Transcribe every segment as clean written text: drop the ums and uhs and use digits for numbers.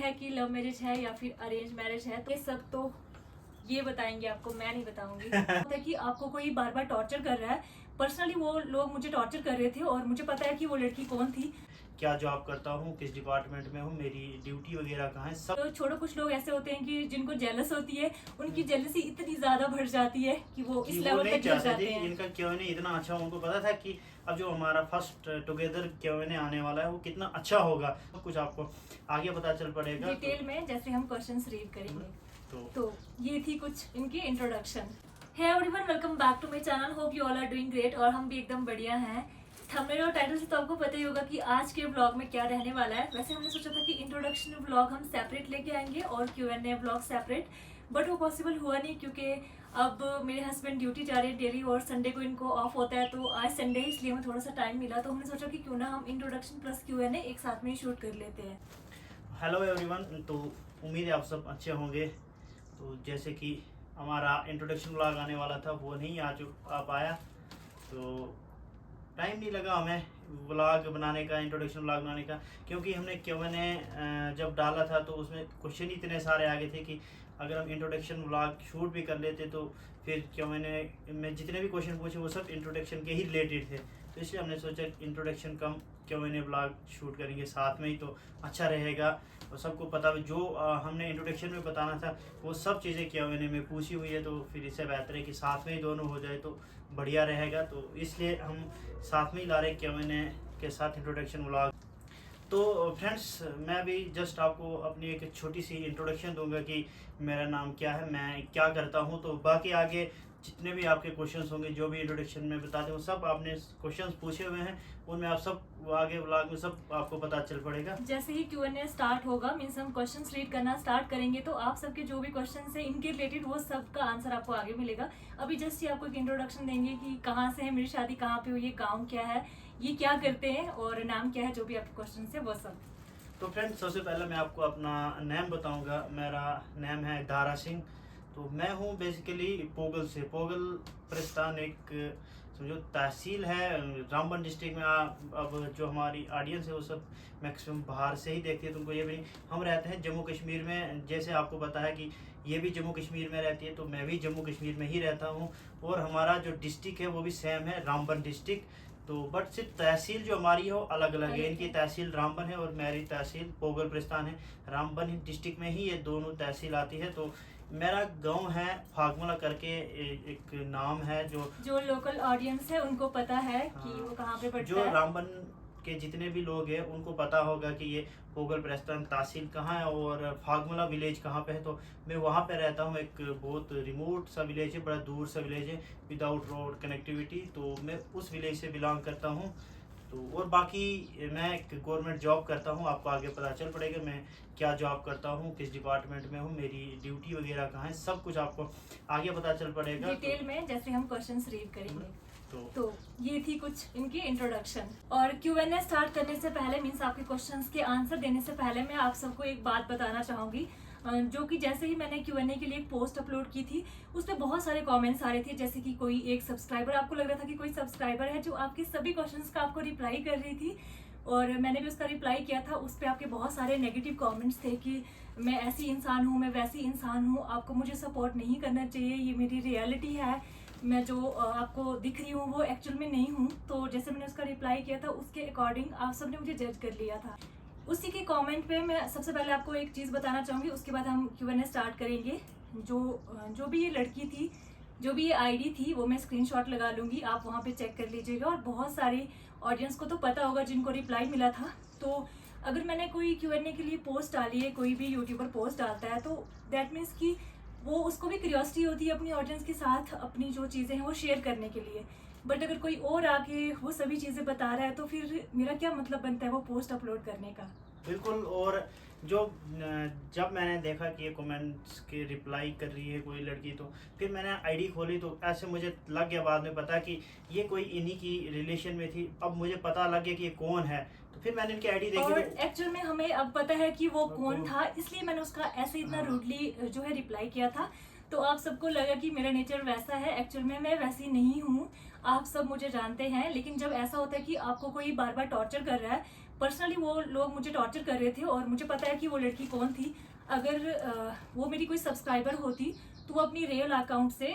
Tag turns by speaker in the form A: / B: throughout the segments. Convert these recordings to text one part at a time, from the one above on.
A: है कि love marriage है या फिर अरेंज मैरिज है, तो ये सब तो ये बताएंगे आपको, मैं नहीं बताऊंगी। होता है कि आपको कोई बार बार टॉर्चर कर रहा है। पर्सनली वो लोग मुझे टॉर्चर कर रहे थे और मुझे पता है कि वो लड़की कौन थी,
B: क्या जॉब करता हूँ, किस डिपार्टमेंट में हूँ, मेरी ड्यूटी वगैरह कहाँ है, सब।
A: तो छोड़ो, कुछ लोग ऐसे होते हैं कि जिनको जेलस होती है, उनकी जेलसी इतनी ज्यादा बढ़ जाती है कि वो
B: कि
A: इस
B: वो
A: लेवल
B: नहीं
A: तक गिर
B: चाहते थे
A: जाते हैं।
B: इनका क्यों नहीं इतना अच्छा। उनको पता था कि अब जो हमारा फर्स्ट टुगेदर क्यों नहीं आने वाला है वो कितना अच्छा होगा। सब कुछ आपको आगे पता चल पड़ेगा
A: डिटेल में जैसे हम क्वेश्चंस रीड करेंगे। तो ये थी कुछ इनकी introduction. Hey everyone, welcome back to my channel. Hope you all are doing great. और हम भी एकदम बढ़िया हैं। थंबनेल और टाइटल से तो आपको पता ही होगा कि आज के व्लॉग में क्या रहने वाला है। वैसे हमने सोचा था कि इंट्रोडक्शन व्लॉग हम सेपरेट लेके आएंगे और Q&A व्लॉग सेपरेट, बट वो पॉसिबल हुआ नहीं क्योंकि अब मेरे हस्बैंड ड्यूटी जा रहे हैं डेली और संडे को इनको ऑफ होता है। तो आज संडे है, इसलिए हमें थोड़ा सा टाइम मिला, तो हमने सोचा कि क्यों ना हम इंट्रोडक्शन प्लस Q&A एक साथ में ही शूट कर लेते हैं।
B: हेलो एवरीवन, तो उम्मीद है आप सब अच्छे होंगे। तो जैसे कि हमारा इंट्रोडक्शन व्लॉग आने वाला था वो नहीं आ पाया, तो टाइम नहीं लगा हमें व्लॉग बनाने का, इंट्रोडक्शन व्लॉग बनाने का, क्योंकि हमने Q&A जब डाला था तो उसमें क्वेश्चन इतने सारे आ गए थे कि अगर हम इंट्रोडक्शन व्लॉग शूट भी कर लेते तो फिर Q&A में जितने भी क्वेश्चन पूछे वो सब इंट्रोडक्शन के ही रिलेटेड थे। तो इसलिए हमने सोचा इंट्रोडक्शन कम Q&A व्लॉग शूट करेंगे साथ में ही, तो अच्छा रहेगा। और सबको पता जो हमने इंट्रोडक्शन में बताना था वो सब चीज़ें Q&A में पूछी हुई है, तो फिर इससे बेहतर है कि साथ में ही दोनों हो जाए तो बढ़िया रहेगा। तो इसलिए हम साथ में ही ला रहे Q&A के साथ इंट्रोडक्शन व्लॉग। तो फ्रेंड्स, मैं अभी जस्ट आपको अपनी एक छोटी सी इंट्रोडक्शन दूंगा कि मेरा नाम क्या है, मैं क्या करता हूं। तो बाकी आगे जितने भी आपके क्वेश्चंस होंगे, जो भी इंट्रोडक्शन में बताते हूँ, सब आपने क्वेश्चंस पूछे हुए हैं, उनमें आप सब आगे व्लॉग में सब आपको पता चल पड़ेगा।
A: जैसे ही Q&A स्टार्ट होगा, मीन्स हम क्वेश्चंस रीड करना स्टार्ट करेंगे, तो आप सबके जो भी क्वेश्चंस है इनके रिलेटेड वो सब का आंसर आपको आगे मिलेगा। अभी जस्ट ही आपको एक इंट्रोडक्शन देंगे कि कहाँ से है मेरी शादी, कहाँ पे हुई है, गाँव क्या है, ये क्या करते हैं और नाम क्या है, जो भी आपके क्वेश्चन है वो सब।
B: तो फ्रेंड्स, सबसे पहले मैं आपको अपना नेम बताऊंगा। मेरा नेम है दारा सिंह। तो मैं हूँ बेसिकली पोगल से। पोगल प्रस्थान एक समझो तहसील है रामबन डिस्ट्रिक्ट में। अब जो हमारी ऑडियंस है वो सब मैक्सिमम बाहर से ही देखती है, तुमको ये भी नहीं। हम रहते हैं जम्मू कश्मीर में, जैसे आपको पता है कि ये भी जम्मू कश्मीर में रहती है, तो मैं भी जम्मू कश्मीर में ही रहता हूँ। और हमारा जो डिस्ट्रिक्ट है वो भी सेम है, रामबन डिस्ट्रिक्ट। तो बट सिर्फ तहसील जो हमारी है वो अलग अलग है। इनकी तहसील रामबन है और मेरी तहसील पोगल प्रस्थान है। रामबन डिस्ट्रिक्ट में ही ये दोनों तहसील आती है। तो मेरा गांव है फागमला करके एक नाम है, जो
A: लोकल ऑडियंस है उनको पता है कि वो कहाँ पे पड़ता
B: जो
A: है।
B: रामबन के जितने भी लोग हैं उनको पता होगा कि ये पोगल प्रस्थान तहसील कहाँ है और फागमला विलेज कहाँ पे है। तो मैं वहाँ पे रहता हूँ। एक बहुत रिमोट सा विलेज है, बड़ा दूर सा विलेज है, विदाउट रोड कनेक्टिविटी। तो मैं उस विलेज से बिलोंग करता हूँ। तो और बाकी मैं एक गवर्नमेंट जॉब करता हूँ। आपको आगे पता चल पड़ेगा मैं क्या जॉब करता हूँ, किस डिपार्टमेंट में हूँ, मेरी ड्यूटी वगैरह कहाँ है, सब कुछ आपको आगे पता चल पड़ेगा
A: डिटेल में जैसे हम क्वेश्चंस रीड करेंगे।
B: तो
A: ये थी कुछ इनकी इंट्रोडक्शन। और Q&A स्टार्ट करने से पहले, मीन्स आपके क्वेश्चंस के आंसर देने से पहले, मैं आप सबको एक बात बताना चाहूंगी, जो कि जैसे ही मैंने Q&A के लिए एक पोस्ट अपलोड की थी, उस पर बहुत सारे कमेंट्स आ रहे थे। जैसे कि कोई एक सब्सक्राइबर, आपको लग रहा था कि कोई सब्सक्राइबर है जो आपके सभी क्वेश्चंस का आपको रिप्लाई कर रही थी, और मैंने भी उसका रिप्लाई किया था। उस पर आपके बहुत सारे नेगेटिव कमेंट्स थे कि मैं ऐसी इंसान हूँ, मैं वैसी इंसान हूँ, आपको मुझे सपोर्ट नहीं करना चाहिए, ये मेरी रियलिटी है, मैं जो आपको दिख रही हूँ वो एक्चुअल में नहीं हूँ। तो जैसे मैंने उसका रिप्लाई किया था, उसके अकॉर्डिंग आप सबने मुझे जज कर लिया था। उसी के कमेंट पे मैं सबसे पहले आपको एक चीज़ बताना चाहूँगी, उसके बाद हम Q&A स्टार्ट करेंगे। जो भी ये लड़की थी, जो भी ये आईडी थी, वो मैं स्क्रीनशॉट लगा लूँगी, आप वहाँ पे चेक कर लीजिएगा। और बहुत सारी ऑडियंस को तो पता होगा जिनको रिप्लाई मिला था। तो अगर मैंने कोई Q&A के लिए पोस्ट डाली है, कोई भी यूट्यूबर पोस्ट डालता है, तो दैट मीन्स कि वो उसको भी क्यूरियोसिटी होती है अपनी ऑडियंस के साथ अपनी जो चीज़ें हैं वो शेयर करने के लिए। बट अगर कोई और आके वो सभी चीज़ें बता रहा है, तो फिर मेरा क्या मतलब बनता है वो पोस्ट अपलोड करने का।
B: बिल्कुल। और जो जब मैंने देखा कि ये कमेंट्स के रिप्लाई कर रही है कोई लड़की, तो फिर मैंने आईडी खोली, तो ऐसे मुझे लग गया बाद में पता कि ये कोई इन्हीं की रिलेशन में थी। अब मुझे पता लग गया कि ये कौन है, तो फिर मैंने इनकी आईडी देखी।
A: और
B: तो
A: एक्चुअल में हमें अब पता है कि वो कौन था, इसलिए मैंने उसका ऐसे इतना रूडली जो है रिप्लाई किया था। तो आप सबको लगा कि मेरा नेचर वैसा है, एक्चुअल में मैं वैसी नहीं हूँ, आप सब मुझे जानते हैं। लेकिन जब ऐसा होता है कि आपको कोई बार बार टॉर्चर कर रहा है, पर्सनली वो लोग मुझे टॉर्चर कर रहे थे और मुझे पता है कि वो लड़की कौन थी। अगर वो मेरी कोई सब्सक्राइबर होती तो वो अपनी रियल अकाउंट से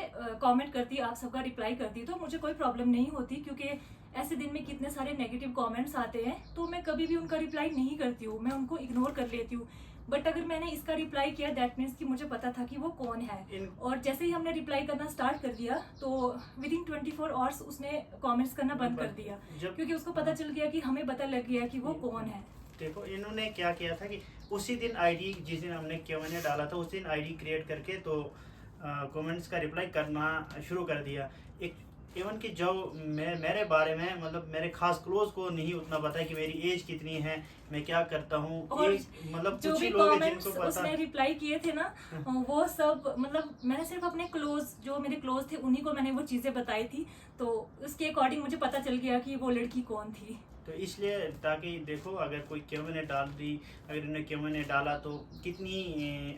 A: कमेंट करती, आप सबका रिप्लाई करती, तो मुझे कोई प्रॉब्लम नहीं होती, क्योंकि ऐसे दिन में कितने सारे नेगेटिव कमेंट्स आते हैं, तो मैं कभी भी उनका रिप्लाई नहीं करती हूँ, मैं उनको इग्नोर कर लेती हूँ। बट अगर मैंने इसका रिप्लाई किया दैट मीन्स कि मुझे पता था कि वो कौन है। और जैसे ही हमने रिप्लाई करना स्टार्ट कर दिया तो विद इन 24 आवर्स उसने कमेंट्स करना बंद कर दिया, क्योंकि उसको पता चल गया कि हमें पता लग गया कि वो कौन है।
B: देखो इन्होंने क्या किया था कि उसी दिन आईडी, जिस दिन हमने Q&A डाला था उस दिन आईडी क्रिएट करके तो कमेंट्स का रिप्लाई करना शुरू कर दिया। एक इवन कि जो मेरे बारे में, मतलब मेरे खास क्लोज को नहीं उतना पता है कि मेरी एज कितनी है, मैं क्या करता हूँ, मतलब
A: जो
B: कुछ
A: भी
B: ही लोग हैं
A: कमेंट्स
B: जिनको पता।
A: उसने रिप्लाई किए थे ना, वो सब मतलब मैंने सिर्फ अपने क्लोज, जो मेरे क्लोज थे उन्हीं को मैंने वो चीजें बताई थी, तो उसके अकॉर्डिंग मुझे पता चल गया कि वो लड़की कौन थी।
B: तो इसलिए ताकि देखो अगर कोई Q&A डाल दी, अगर इन्हें Q&A डाला तो कितनी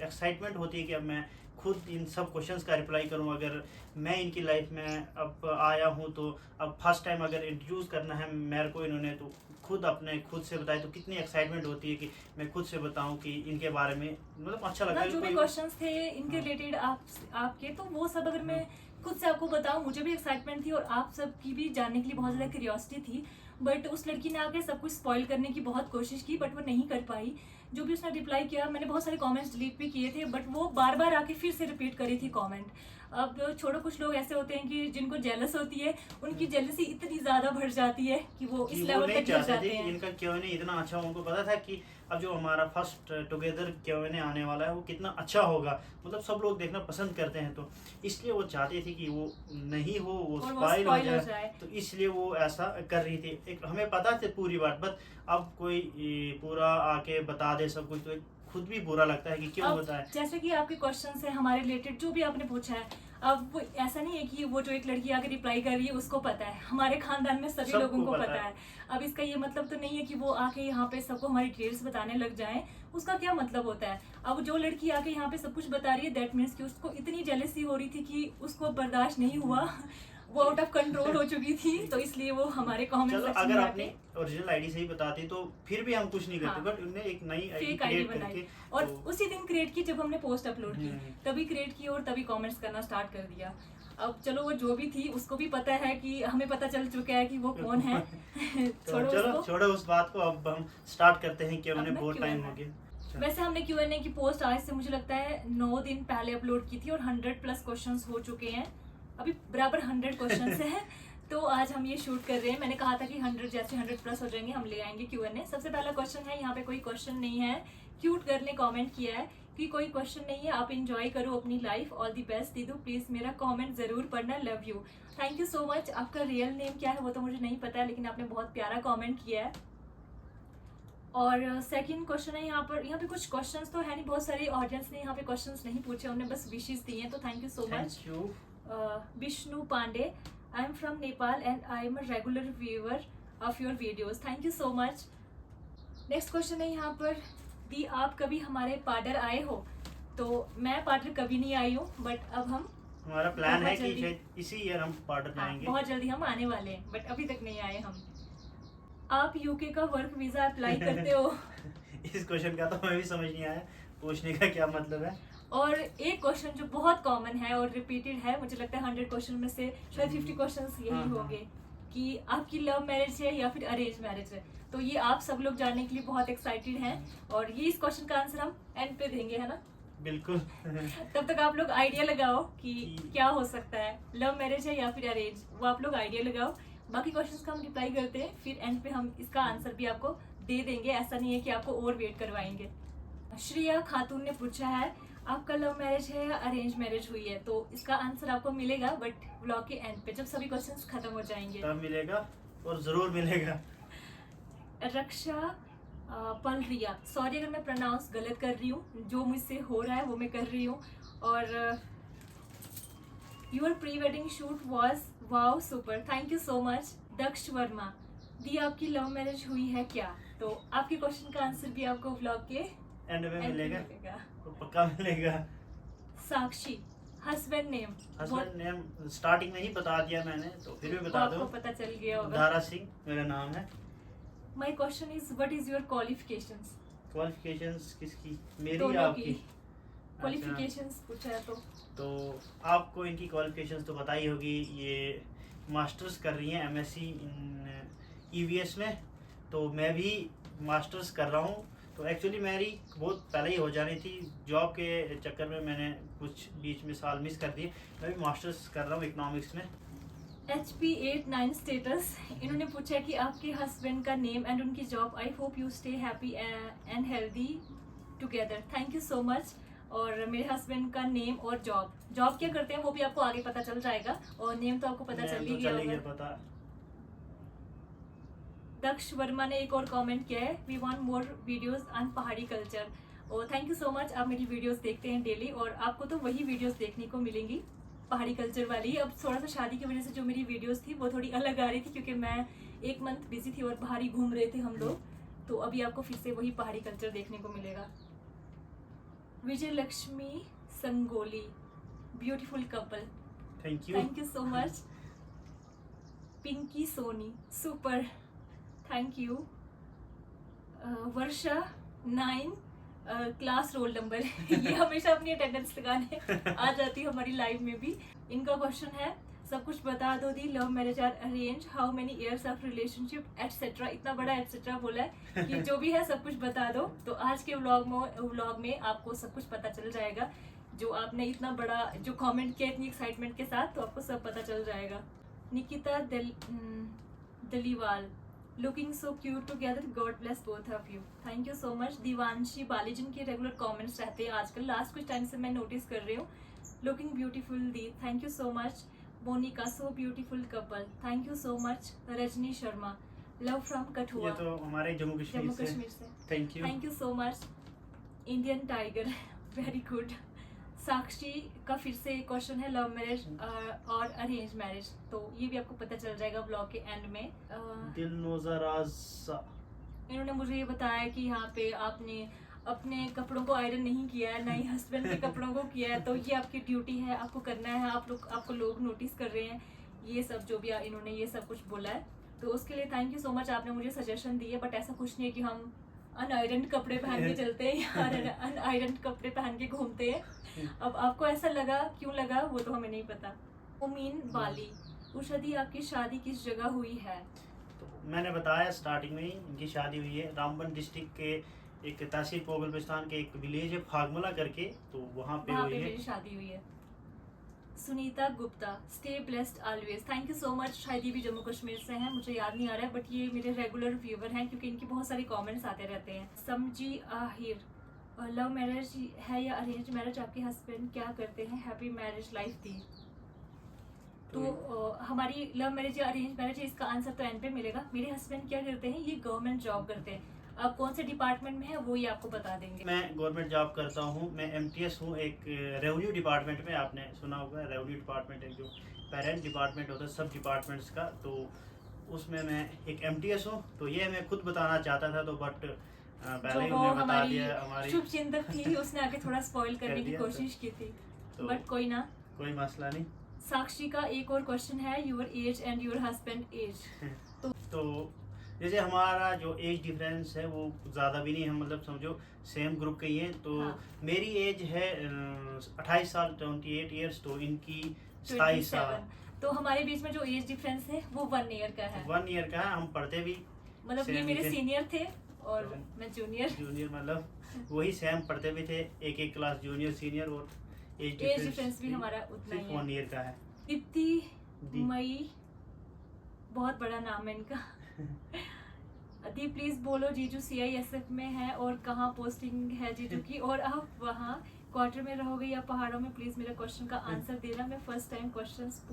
B: एक्साइटमेंट होती है कि अब मैं खुद इन सब क्वेश्चंस का रिप्लाई करूं। अगर मैं इनकी लाइफ में अब आया हूं तो अब फर्स्ट टाइम अगर इंट्रोड्यूस करना है मेरे को इन्होंने, तो खुद से बताए तो कितनी एक्साइटमेंट होती है कि मैं खुद से बताऊं कि इनके बारे में, मतलब अच्छा लगता है।
A: जो भी क्वेश्चंस थे इनके रिलेटेड आपके, तो वो सब अगर मैं खुद से आपको बताऊं, मुझे भी एक्साइटमेंट थी और आप सब की भी जानने के लिए बहुत ज़्यादा क्यूरियोसिटी थी। बट उस लड़की ने आके सब कुछ स्पॉइल करने की बहुत कोशिश की, बट वो नहीं कर पाई। जो भी उसने रिप्लाई किया, मैंने बहुत सारे कमेंट्स डिलीट भी किए थे, बट वो बार बार आके फिर से रिपीट करी थी कमेंट। अब छोड़ो, कुछ लोग ऐसे होते हैं कि जिनको जेलस होती है, उनकी जेलसी इतनी ज़्यादा बढ़ जाती है कि वो इस लेवल तक गिर जाते हैं।
B: इनका Q&A इतना अच्छा, उनको पता था कि अब जो हमारा फर्स्ट टुगेदर Q&A आने वाला है वो कितना अच्छा होगा, मतलब सब लोग देखना पसंद करते हैं, तो इसलिए वो चाहती थी कि वो नहीं हो, वो स्पॉइल हो जाए, तो इसलिए वो ऐसा कर रही थी। एक हमें पता थी पूरी बात, बट अब कोई पूरा आके बता दे सब कुछ तो खुद भी बुरा लगता है कि क्यों होता है।
A: जैसे कि आपके क्वेश्चन है हमारे रिलेटेड, जो भी आपने पूछा है, अब वो ऐसा नहीं है कि वो जो एक लड़की आके रिप्लाई कर रही है उसको पता है, हमारे खानदान में सभी लोगों को पता है। अब इसका ये मतलब तो नहीं है कि वो आके यहाँ पे सबको हमारी डिटेल्स बताने लग जाएं, उसका क्या मतलब होता है। अब जो लड़की आके यहाँ पे सब कुछ बता रही है दैट मीन्स कि उसको इतनी जेलसी हो रही थी कि उसको बर्दाश्त नहीं हुआ, वो आउट ऑफ कंट्रोल हो चुकी थी, तो इसलिए वो हमारे कमेंट सेक्शन में
B: अगर अपनी ओरिजिनल आईडी से ही बताती तो फिर भी हम कुछ नहीं करते, बट उन्होंने एक नई आईडी क्रिएट करके
A: और उसी दिन क्रिएट की जब हमने पोस्ट अपलोड की, तभी क्रिएट की और तभी कमेंट्स करना स्टार्ट कर दिया। अब चलो वो जो भी थी उसको भी पता है कि हमें पता चल चुका है कि वो कौन है।
B: छोड़ो उस बात को, अब हम स्टार्ट करते हैं कि हमने बहुत टाइम हो गया।
A: वैसे हमने Q&A की पोस्ट आज से मुझे लगता है 9 दिन पहले अपलोड की थी और 100+ क्वेश्चंस हो चुके हैं, अभी बराबर 100 क्वेश्चंस हैं। तो आज हम ये शूट कर रहे हैं, मैंने कहा था कि 100 जैसे 100+ हो जाएंगे हम ले आएंगे Q&A। सबसे पहला क्वेश्चन है, यहाँ पे कोई क्वेश्चन नहीं है, क्यूट गर्ल ने कमेंट किया है कि कोई क्वेश्चन नहीं है, आप एंजॉय करो अपनी लाइफ, ऑल द बेस्ट दीदू, प्लीज मेरा कमेंट जरूर पढ़ना, love you. Thank you so much. आपका रियल नेम क्या है वो तो मुझे नहीं पता है, लेकिन आपने बहुत प्यारा कमेंट किया है। और सेकंड क्वेश्चन है यहाँ पे कुछ क्वेश्चंस तो है नहीं, बहुत सारी ऑडियंस ने यहाँ पे क्वेश्चंस नहीं पूछे, उन्होंने बस विशेस दिए हैं, तो thank you so much. Vishnu Pandey, I am from Nepal and I am a regular viewer of your videos, thank you so much. Next question है यहाँ पर, दी आप कभी हमारे पार्डर आए हो? तो मैं पार्डर कभी नहीं आई हूँ, बट अब
B: हमारा प्लान है कि इसी ईयर हम पार्डर जाएंगे,
A: बहुत जल्दी हम आने वाले हैं, बट अभी तक नहीं आए हम। आप यूके का वर्क वीजा अप्लाई करते हो?
B: इस क्वेश्चन का तो हमें भी समझ नहीं आया, पूछने का क्या मतलब है।
A: और एक क्वेश्चन जो बहुत कॉमन है और रिपीटेड है, मुझे लगता है 100 क्वेश्चन में से शायद 50 क्वेश्चन यही होंगे कि आपकी लव मैरिज है या फिर अरेंज मैरिज है। तो ये आप सब लोग जानने के लिए बहुत एक्साइटेड हैं, और ये इस क्वेश्चन का आंसर हम एंड पे देंगे, है ना?
B: बिल्कुल।
A: तब तक आप लोग आइडिया लगाओ कि क्या हो सकता है, लव मैरिज है या फिर अरेंज, वो आप लोग आइडिया लगाओ। बाकी क्वेश्चंस का हम रिप्लाई करते हैं, फिर एंड पे हम इसका आंसर भी आपको दे देंगे, ऐसा नहीं है कि आपको और वेट करवाएंगे। श्रेया खातून ने पूछा है, आपका लव मैरिज है या अरेंज मैरिज हुई है? तो इसका आंसर आपको मिलेगा बट ब्लॉग के एंड पे, जब सभी क्वेश्चंस खत्म हो जाएंगे
B: तब मिलेगा, और जरूर मिलेगा।
A: रक्षा पलरिया, सॉरी अगर मैं प्रोनाउंस गलत कर रही हूँ, जो मुझसे हो रहा है वो मैं कर रही हूँ। और your pre wedding shoot was wow super, thank you so much. Daksh Verma, दी आपकी लव मैरिज हुई है क्या? तो आपके क्वेश्चन का आंसर भी आपको व्लॉग के
B: एंड में मिलेगा, तो पक्का मिलेगा।
A: साक्षी, हस्बैंड नेम
B: स्टार्टिंग में ही बता दिया मैंने, तो फिर भी बता दो,
A: आपको पता चल गया होगा।
B: दारा सिंह मेरा नाम है।
A: My question is what is your qualifications?
B: Qualifications किसकी, मेरी
A: दोनों
B: या
A: की
B: आपकी?
A: क्वालिफिकेशंस पूछा है
B: तो आपको इनकी क्वालिफिकेशंस तो पता ही होगी। ये मास्टर्स कर रही हैं एमएससी इन ईवीएस में, तो मैं भी मास्टर्स कर रहा हूँ। तो एक्चुअली मेरी बहुत पहले ही हो जानी थी, जॉब के चक्कर में मैंने कुछ बीच में साल मिस कर दिए। मैं भी मास्टर्स कर रहा हूँ इकोनॉमिक्स में।
A: HP89 स्टेटस, इन्होंने पूछा कि आपके हस्बैंड का नेम एंड उनकी job. I hope you stay happy and healthy together. Thank you so much. और मेरे हस्बैंड का नेम और जॉब क्या करते हैं वो भी आपको आगे पता चल जाएगा, और नेम तो आपको पता चल ही गया होगा।
B: पता।
A: दक्ष वर्मा ने एक और कमेंट किया है, we want more videos on Pahari culture. और थैंक यू सो मच, आप मेरी वीडियोस देखते हैं डेली, और आपको तो वही वीडियोस देखने को मिलेंगी पहाड़ी कल्चर वाली। अब थोड़ा सा शादी की वजह से जो मेरी वीडियोस थी वो थोड़ी अलग आ रही थी, क्योंकि मैं 1 मंथ बिजी थी और बाहर ही घूम रहे थे हम लोग। तो अभी आपको फिर से वही पहाड़ी कल्चर देखने को मिलेगा। Vijay Lakshmi Sangoli, beautiful couple, thank you so much. Pinki Soni, super, thank you. Varsha 9 class roll number ये हमेशा अपनी अटेंडेंस लगाने आ जाती है हमारी लाइव में भी। इनका क्वेश्चन है, सब कुछ बता दो दी, love marriage or arrange, how many years of relationship etcetera. इतना बड़ा एटसेट्रा बोला है कि जो भी है सब कुछ बता दो। तो आज के व्लॉग में आपको सब कुछ पता चल जाएगा। जो आपने इतना बड़ा जो कमेंट किया इतनी एक्साइटमेंट के साथ, तो आपको सब पता चल जाएगा। Nikita Daliwal, looking so cute together, God bless both of you. Thank you so much. Divanshi Bali, जिनके रेगुलर कमेंट्स रहते हैं आजकल, लास्ट कुछ टाइम से मैं नोटिस कर रही हूँ। लुकिंग ब्यूटीफुल दी, thank you so much. Monika, so beautiful couple, thank you so much. Rajni Sharma, love from Kathua,
B: ये तो हमारे जम्मू कश्मीर से। Thank you
A: so much. Indian tiger, very good. Sakshi का फिर से क्वेश्चन है, लव मैरिज और अरेंज मैरिज। तो ये भी आपको पता चल जाएगा ब्लॉग के एंड में। इन्होंने मुझे ये बताया कि यहाँ पे आपने अपने कपड़ों को आयरन नहीं किया है, ना ही हस्बैंड के कपड़ों को किया है, तो ये आपकी ड्यूटी है, आपको करना है। आपको लोग नोटिस कर रहे हैं, ये सब जो भी इन्होंने ये सब कुछ बोला है, तो उसके लिए थैंक यू सो मच। आपने मुझे सजेशन दी है, बट ऐसा कुछ नहीं है कि हम अनआयरन कपड़े पहन के चलते हैं या अनआयरन कपड़े पहन के घूमते हैं। अब आपको ऐसा लगा, क्यों लगा, वो तो हमें नहीं पता। उमीन बाली, उषा दी आपकी शादी किस जगह हुई है?
B: तो मैंने बताया स्टार्टिंग में ही, इनकी शादी हुई है रामबन डिस्ट्रिक्ट के एक तहसील पोगलपिस्तान के एक विलेज है फागमला करके, तो वहाँ पे हुई है
A: मेरी शादी हुई है। Sunita Gupta, stay blessed always, thank you so much. शायद ये भी जम्मू कश्मीर से हैं, मुझे याद नहीं आ रहा है, बट ये मेरे रेगुलर व्यूवर हैं क्योंकि इनकी बहुत सारी कमेंट्स आते रहते हैं। समझी आहिर, लव मैरिज है या अरेंज मैरिज, आपके हस्बैंड क्या करते हैं, हैप्पी मैरिज लाइफ दी। तो हमारी लव मैरिज या अरेंज मैरिज है, इसका आंसर तो एंड पे मिलेगा। मेरे हस्बैंड क्या करते हैं, ये गवर्नमेंट जॉब करते हैं। अब कौन से डिपार्टमेंट में है वो ये आपको बता देंगे।
B: मैं गवर्नमेंट जॉब करता हूँ, मैं एमटीएस हूँ एक रेवेन्यू डिपार्टमेंट में। आपने सुना होगा रेवेन्यू डिपार्टमेंट एक जो पेरेंट डिपार्टमेंट होता है सब डिपार्टमेंट्स का, तो उसमें मैं एक एमटीएस हूँ। तो ये मैं खुद बताना चाहता था, तो बट पहले ही उन्होंने बता दिया। हमारी
A: शुभचिंतक थी, उसने आके थोड़ा स्पॉइल करने की कोशिश की थी,
B: तो
A: बट कोई ना,
B: कोई मसला नहीं।
A: साक्षी का एक और क्वेश्चन है, your age and your husband age.
B: तो जैसे हमारा जो एज डिफरेंस है वो ज़्यादा भी नहीं है, मतलब समझो सेम ग्रुप के ही हैं। तो
A: हाँ।
B: मेरी एज है 28 साल, 28 ईयर्स, तो इनकी 27 साल।
A: तो हमारे बीच में जो एज डिफरेंस है वो 1 ईयर का है।
B: 1 ईयर का है। हम पढ़ते भी
A: मतलब ये मेरे सीनियर थे और
B: तो
A: मैं जूनियर
B: मतलब वही सेम पढ़ते भी थे, एक क्लास जूनियर सीनियर, और एज
A: डिफरेंस भी हमारा उतना ही है।
B: 1 ईयर का है।
A: दीप्ति मई, बहुत बड़ा नाम है इनका। दी प्लीज बोलो, जीजू CISF में है और कहाँ पोस्टिंग है जीजू की, और आप वहाँ क्वार्टर में रहोगे या पहाड़ों में? प्लीज मेरे क्वेश्चन का आंसर देना, मैं फर्स्ट टाइम क्वेश्चंस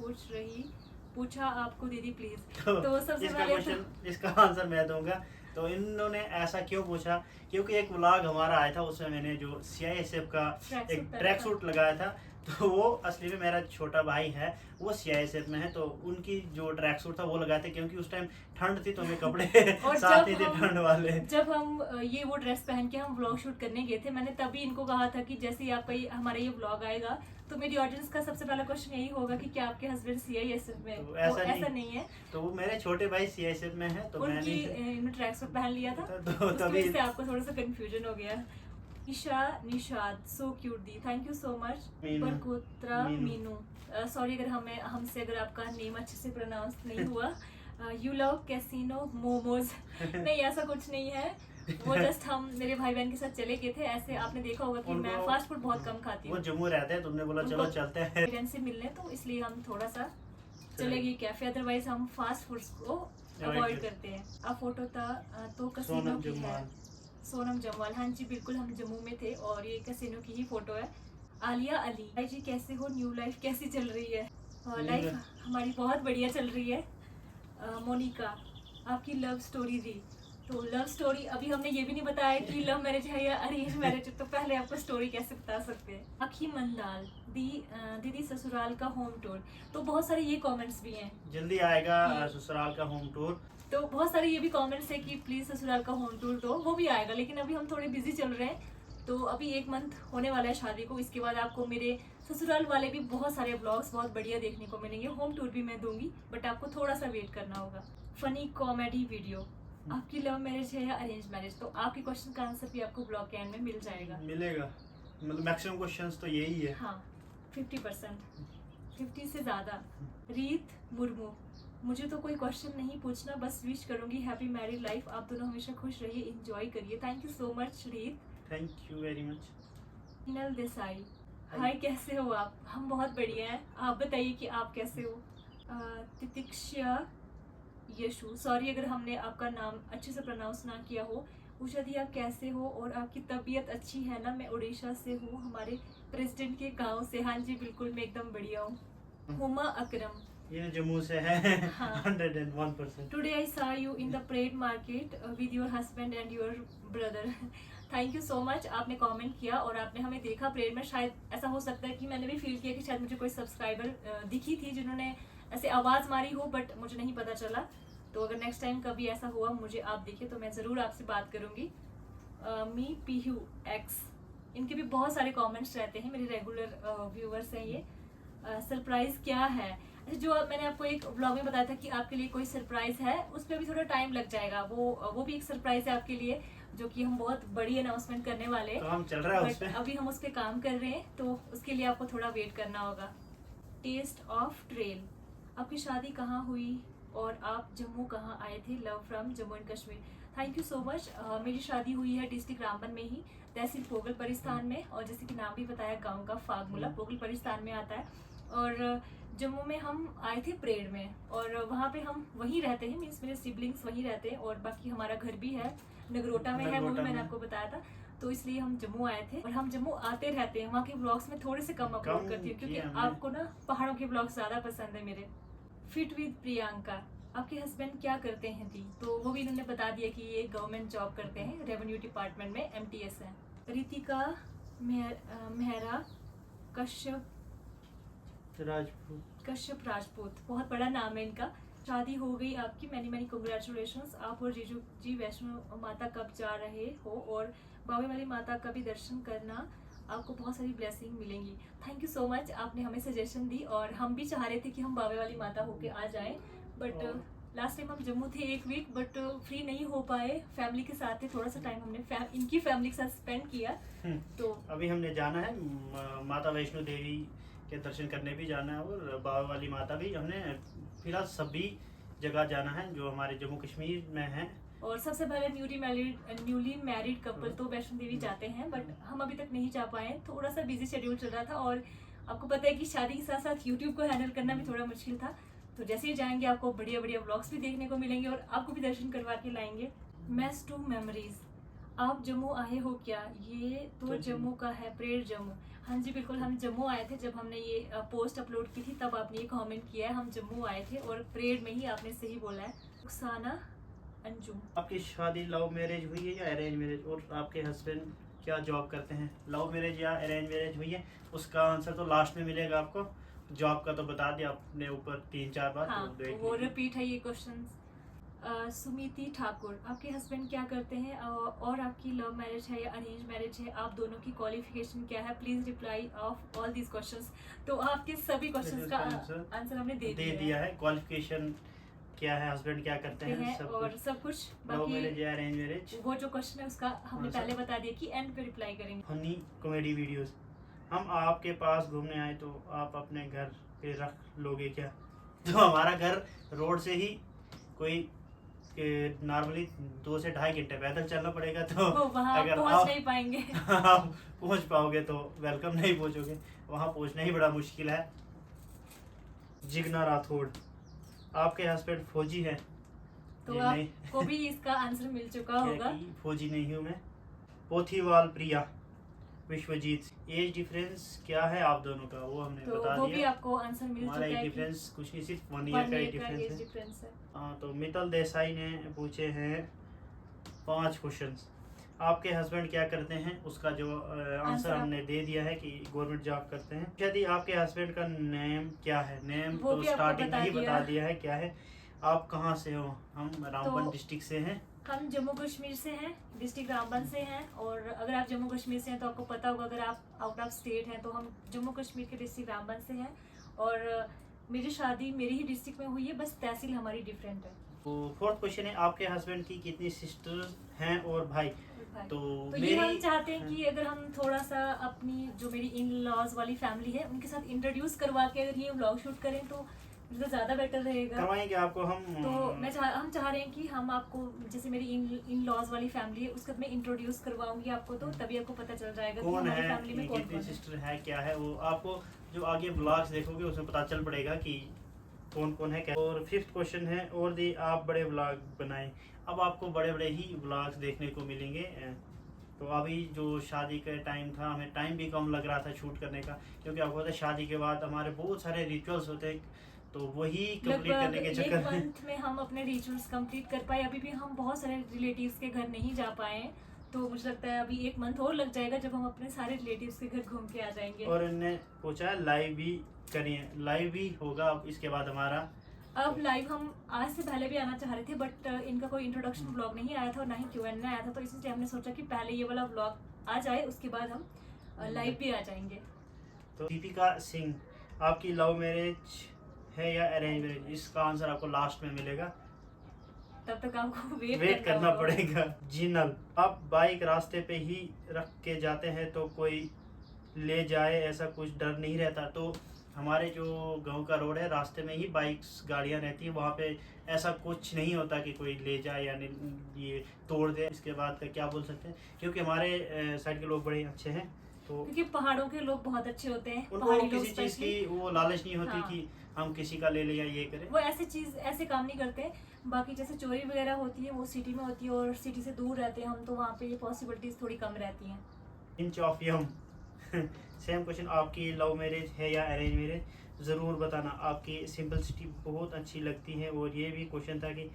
A: पूछा आपको दीदी प्लीज। तो सबसे पहले
B: इसका आंसर मैं दूंगा। तो इन्होंने ऐसा क्यों पूछा, क्योंकि एक व्लॉग हमारा आया था, उसमें मैंने जो CISF का एक ट्रैक सूट लगाया था, तो वो असली में मेरा छोटा भाई है, वो CISF में है, तो उनकी जो ट्रैक सूट था वो लगाए थे, क्योंकि उस टाइम ठंड थी तो हमें कपड़े
A: और
B: साथ ही
A: जब
B: थे
A: हम
B: ठंड वाले।
A: जब हम ये वो ड्रेस पहन के हम व्लॉग शूट करने गए थे, मैंने तभी इनको कहा था कि जैसे ही आपका हमारा ये व्लॉग आएगा तो मेरी ऑडियंस का सबसे पहला क्वेश्चन यही होगा कि क्या आपके हस्बैंड CISF में?
B: तो
A: तो ऐसा नहीं है,
B: तो वो मेरे छोटे भाई CISF में है, तो
A: उनकी
B: मैंने
A: इन्होंने ट्रैक सूट पहन लिया था,
B: तो
A: उसकी
B: तभी
A: वजह से आपको थोड़ा सा कंफ्यूजन हो गया। ईशा निशाद सो क्यूट दी, thank you so much.
B: Meenu.
A: Barkotra
B: Meenu.
A: Meenu, sorry अगर हमसे अगर आपका नेम अच्छे से प्रोनाउंस नहीं हुआ। यू लव कैसीनो मोमोज, नहीं ऐसा कुछ नहीं है, वो जस्ट हम मेरे भाई बहन के साथ चले गए थे। ऐसे आपने देखा होगा कि मैं फास्ट फूड बहुत कम खाती
B: वो
A: हूँ,
B: जम्मू रहते हैं, तुमने बोला चलो
A: उनको
B: चलते हैं।
A: पेरेंट्स से मिलने, तो इसलिए हम थोड़ा सा चले गए कैफे, अदरवाइज हम फास्ट फूड्स को अवॉइड करते हैं। अब फोटो था तो कसीनो
B: सोनम
A: की है,
B: जम्वाल।
A: सोनम जम्वाल, हाँ जी बिल्कुल, हम जम्मू में थे और ये कसीनो की ही फोटो है। आलिया अली, भाई जी कैसे हो, न्यू लाइफ कैसी चल रही है? लाइफ हमारी बहुत बढ़िया चल रही है। मोनिका, आपकी लव स्टोरी दी, तो लव स्टोरी अभी हमने ये भी नहीं बताया कि लव मैरिज है या अरेंज मैरिज है, तो पहले आपको स्टोरी कैसे बता सकते हैं। अखी मंदाल दीदी ससुराल का होम टूर, तो बहुत सारे ये कमेंट्स भी हैं,
B: जल्दी आएगा ससुराल का होम टूर।
A: तो बहुत सारे ये भी कमेंट्स है कि प्लीज ससुराल का होम टूर दो, वो भी आएगा, लेकिन अभी हम थोड़े बिजी चल रहे हैं, तो अभी 1 मंथ होने वाला है शादी को, इसके बाद आपको मेरे ससुराल वाले भी बहुत सारे ब्लॉग्स बहुत बढ़िया देखने को मिलेंगे, होम टूर भी मैं दूंगी, बट आपको थोड़ा सा वेट करना होगा। फनी कॉमेडी वीडियो, आपकी लव मैरिज है या अरेंज मैरिज, तो आपके क्वेश्चन का आंसर भी आपको ब्लॉग के एंड में मिल जाएगा।
B: मिलेगा, मतलब मैक्सिमम क्वेश्चंस तो यही है।
A: हाँ 50%, 50 से ज़्यादा। रीत मुर्मू, मुझे तो कोई क्वेश्चन नहीं पूछना, बस विश करूंगी हैप्पी मैरिड लाइफ, आप दोनों हमेशा खुश रहिए, एंजॉय करिए। Thank you so much Reet.
B: Thank you very much.
A: Hinal Desai, hi कैसे हो आप? हम बहुत बढ़िया हैं, आप बताइए कि आप कैसे हो? तितिक्षा यशु, सॉरी अगर हमने आपका नाम अच्छे से प्रोनाउंस ना किया हो। उषा दी, आप कैसे हो और आपकी तबीयत अच्छी है ना? मैं उड़ीसा से हूँ, हमारे प्रेसिडेंट के गांव से। हाँ जी बिल्कुल, मैं एकदम बढ़िया हूँ। हुमा अकरम,
B: ये जम्मू से है।
A: हाँ।
B: 101%।
A: Today I saw you in the Parade Market with your husband and your brother. Thank you so much, आपने कमेंट किया और आपने हमें देखा परेड में। शायद ऐसा हो सकता है कि मैंने भी फील किया कि शायद मुझे कोई सब्सक्राइबर दिखी थी जिन्होंने ऐसे आवाज़ मारी हो, बट मुझे नहीं पता चला। तो अगर नेक्स्ट टाइम कभी ऐसा हुआ मुझे आप दिखे तो मैं ज़रूर आपसे बात करूँगी। मी पीहू एक्स, इनके भी बहुत सारे कमेंट्स रहते हैं, मेरे रेगुलर व्यूवर्स हैं ये। सरप्राइज़ क्या है? जो मैंने आपको एक ब्लॉग में बताया था कि आपके लिए कोई सरप्राइज है, उस पर भी थोड़ा टाइम लग जाएगा, वो भी एक सरप्राइज है आपके लिए, जो कि हम बहुत बड़ी अनाउंसमेंट करने वाले हैं।
B: तो हम चल रहा है उस पे।
A: अभी हम उस पर काम कर रहे हैं, तो उसके लिए आपको थोड़ा वेट करना होगा। टेस्ट ऑफ ट्रेल, आपकी शादी कहाँ हुई और आप जम्मू कहाँ आए थे? Love from Jammu and Kashmir, thank you so much. मेरी शादी हुई है डिस्ट्रिक्ट रामबन में ही, तहसील पोगल परिस्तान में, और जैसे कि नाम भी बताया गांव का फागमुला पोगल परिस्तान में आता है। और जम्मू में हम आए थे परेड में, और वहाँ पे हम वहीं रहते हैं, मीन्स मेरे सिबलिंग्स वहीं रहते हैं, और बाकी हमारा घर भी है नगरोटा में है, वो भी मैंने आपको बताया था, तो इसलिए हम जम्मू आए थे। और हम जम्मू आते रहते हैं, वहाँ के ब्लॉग्स में थोड़े से कम अपलोड करती हूँ क्योंकि आपको ना पहाड़ों के ब्लॉग्स ज़्यादा पसंद है मेरे। फिट विद प्रियंका, आपके हस्बैंड क्या करते हैं दी? तो वो भी इन्होंने बता दिया कि ये गवर्नमेंट जॉब करते हैं, रेवेन्यू डिपार्टमेंट में MTS है। रितिका मेहरा कश्यप राजपूत, बहुत बड़ा नाम है इनका। शादी हो गई आपकी, मैनी मैनी कंग्रेचुलेशंस। आप और जीजू जी वैष्णो माता कब जा रहे हो, और बावे वाली माता का भी दर्शन करना, आपको बहुत सारी ब्लेसिंग मिलेंगी। थैंक यू सो मच, आपने हमें सजेशन दी, और हम भी चाह रहे थे कि हम बावे वाली माता होके आ जाएं, बट लास्ट टाइम हम जम्मू थे 1 वीक, बट फ्री नहीं हो पाए, फैमिली के साथ थे, थोड़ा सा टाइम हमने इनकी फैमिली के साथ स्पेंड किया। तो
B: अभी हमने जाना है माता वैष्णो देवी के दर्शन करने भी जाना है, और बाबा वाली माता भी, हमने फिलहाल सभी जगह जाना है जो हमारे जम्मू कश्मीर में है।
A: और सबसे पहले न्यूली मैरिड कपल तो वैष्णो देवी जाते हैं, बट हम अभी तक नहीं जा पाए, थोड़ा सा बिजी शेड्यूल चल रहा था, और आपको पता है कि शादी के साथ साथ यूट्यूब को हैंडल करना भी थोड़ा मुश्किल था। तो जैसे ही जाएंगे आपको बढ़िया बढ़िया व्लॉग्स भी देखने को मिलेंगे, और आपको भी दर्शन करवा के लाएंगे। मैस टू मेमोरीज, आप जम्मू आए हो क्या? ये तो जम्मू का है, परेड जम्मू। हाँ जी बिल्कुल, हम जम्मू आए थे, जब हमने ये पोस्ट अपलोड की थी तब आपने ये कमेंट किया है, हम जम्मू आए थे, और परेड में ही आपने सही बोला है। रुखसाना अंजुम,
B: आपकी शादी लव मैरिज हुई है या अरेंज मैरिज, और आपके हस्बैंड क्या जॉब करते हैं, लव मैरिज या अरेंज मैरिज हुई है, उसका आंसर तो लास्ट में मिलेगा आपको। जॉब का तो बता दिया आपने ऊपर 3-4 बार।
A: हाँ,
B: तो देख
A: वो
B: लीजिए।
A: रिपीट है ये क्वेश्चन। सुमिति ठाकुर, आपके हस्बैंड क्या करते हैं और आपकी लव मैरिज है या अरेंज मैरिज है, आप दोनों की क्वालिफिकेशन क्या है, please reply off all these questions. तो आपके सभी क्वेश्चंस का आंसर हमने दे
B: दिया है। क्वालिफिकेशन क्या है, हस्बैंड क्या करते हैं, सब
A: और
B: कुछ।
A: सब कुछ
B: लव मैरिज
A: बाकी
B: या अरेंज मैरिज,
A: वो जो क्वेश्चन है उसका हमने
B: हाँ,
A: पहले बता दिया कि एंड पे रिप्लाई करेंगे।
B: Funny comedy videos. हम आपके पास घूमने आए तो आप अपने घर पे रख लोगे क्या? तो हमारा घर रोड से ही कोई नॉर्मली 2 से 2.5 घंटे पैदल चलना पड़ेगा, तो
A: वो वहाँ
B: अगर
A: पहुँच
B: आप
A: नहीं पाएंगे।
B: आप पहुंच पाओगे तो वेलकम, नहीं पहुंचोगे वहां पहुंचना ही बड़ा मुश्किल है। जिग्ना राठौड़, आपके हस्बैंड फौजी है?
A: तो
B: जी नहीं।
A: आपको भी इसका आंसर मिल चुका
B: क्या
A: होगा।
B: कि फौजी नहीं हूँ मैं। पोथीवाल प्रिया, विश्वजीत, एज डिफरेंस क्या है आप दोनों का, वो हमने
A: तो
B: बता
A: वो भी
B: दिया।
A: आपको आंसर मिल
B: हमारा
A: चुका
B: एज
A: है कि
B: डिफरेंस कुछ नहीं, सिर्फ 1
A: 1
B: ईयर का
A: ईयर
B: एज
A: का
B: डिफरेंस
A: एज
B: है।
A: डिफरेंस है।
B: हाँ, तो मित्तल देसाई ने पूछे हैं 5 क्वेश्चंस। आपके हस्बैंड क्या करते हैं, उसका जो आंसर
A: आंसर
B: हमने दे दिया है कि गवर्नमेंट जॉब करते हैं। यदि आपके हस्बैंड का नेम क्या है, नेम
A: वो
B: तो
A: भी आपको
B: स्टार्टिंग में ही
A: बता
B: बता दिया है क्या है। आप कहाँ से हो? हम रामबन
A: तो
B: डिस्ट्रिक्ट से हैं।
A: हम जम्मू कश्मीर से हैं, डिस्ट्रिक्ट रामबन से हैं। और अगर आप जम्मू कश्मीर से हैं तो आपको पता होगा, अगर आप आउट ऑफ स्टेट हैं तो हम जम्मू कश्मीर के डिस्ट्रिक्ट रामबन से हैं। और मेरी शादी मेरी ही डिस्ट्रिक्ट में हुई है, बस तहसील हमारी डिफरेंट है।
B: तो 4th क्वेश्चन है, आपके हस्बैंड की कितनी सिस्टर हैं और भाई?
A: भाई।
B: तो
A: तो ये
B: मेरी
A: हम चाहते हैं कि अगर हम थोड़ा सा अपनी जो मेरी इन लॉज वाली फैमिली है उनके साथ इंट्रोड्यूस करवा के अगर ये व्लॉग शूट करें तो ज़्यादा बेटर रहेगा।
B: करवाएंगे आपको हम।
A: तो हम चाह रहे हैं कि हम आपको, जैसे मेरी इन लॉज वाली फैमिली है उसका मैं इंट्रोड्यूस करवाऊंगी आपको, तो तभी आपको पता चल जाएगा कि
B: कौन
A: हमारी
B: है,
A: फैमिली में कौन
B: कितनी
A: कौन है।
B: सिस्टर है, क्या है, वो आपको जो आगे ब्लॉग्स देखोगे उसमें पता चल पड़ेगा कि कौन कौन है क्या। और 5th क्वेश्चन है, और दी आप बड़े ब्लॉग बनाएं। अब आपको बड़े बड़े ही ब्लॉग्स देखने को मिलेंगे। तो अभी जो शादी का टाइम था, हमें टाइम भी कम लग रहा था शूट करने का, क्योंकि आपको पता है शादी के बाद हमारे बहुत सारे रिचुअल्स होते हैं, तो वही कंप्लीट करने के चक्कर
A: एक
B: में
A: मंथ में हम अपने रिचुअल्स कंप्लीट कर पाए। अभी भी हम बहुत सारे रिलेटिव्स के घर नहीं जा पाए हैं, तो मुझे लगता है अभी 1 मंथ और लग जाएगा जब हम अपने सारे रिलेटिव्स के घर घूम के आ जाएंगे।
B: और इन्हें पूछा है लाइव भी करिए, लाइव भी होगा अब इसके बाद हमारा।
A: अब लाइव हम आज से पहले भी आना चाह रहे थे, बट इनका कोई इंट्रोडक्शन व्लॉग नहीं आया था और ना ही Q&A आया था, तो इसलिए हमने सोचा कि पहले ये वाला व्लॉग आ जाए, उसके बाद हम लाइव भी आ जाएंगे।
B: तो दीपिका सिंह, आपकी लव मैरिज है या अरेंज मैरिज, इसका आंसर आपको लास्ट में मिलेगा,
A: तब तक आपको
B: वेट करना पड़ेगा। जिनल, आप बाइक रास्ते पे ही रख के जाते हैं तो कोई ले जाए, ऐसा कुछ डर नहीं रहता? तो हमारे जो गांव का रोड है, रास्ते में ही बाइक्स गाड़ियां रहती हैं, वहाँ पे ऐसा कुछ नहीं होता कि कोई ले जाए या ये तोड़ दे। इसके बाद का क्या बोल सकते हैं, क्योंकि हमारे साइड के लोग बड़े अच्छे हैं, तो
A: क्योंकि पहाड़ों के लोग बहुत अच्छे होते हैं।
B: उनको
A: पहाड़ी लोग
B: किसी चीज़
A: especially,
B: की वो लालच नहीं होती
A: हाँ।
B: कि हम किसी का ले लें या ये करें।
A: वो ऐसे काम नहीं करते। बाकी जैसे चोरी वगैरह होती है वो सिटी में होती है, और सिटी से दूर रहते हैं हम, तो वहाँ पे ये पॉसिबिलिटीज थोड़ी कम रहती हैं।
B: इंच ऑफ यम सेम क्वेश्चन, आपकी लव मैरिज है या अरेंज मैरिज, ज़रूर बताना। आपकी सिंपलिसिटी बहुत अच्छी लगती है। और ये भी क्वेश्चन था कि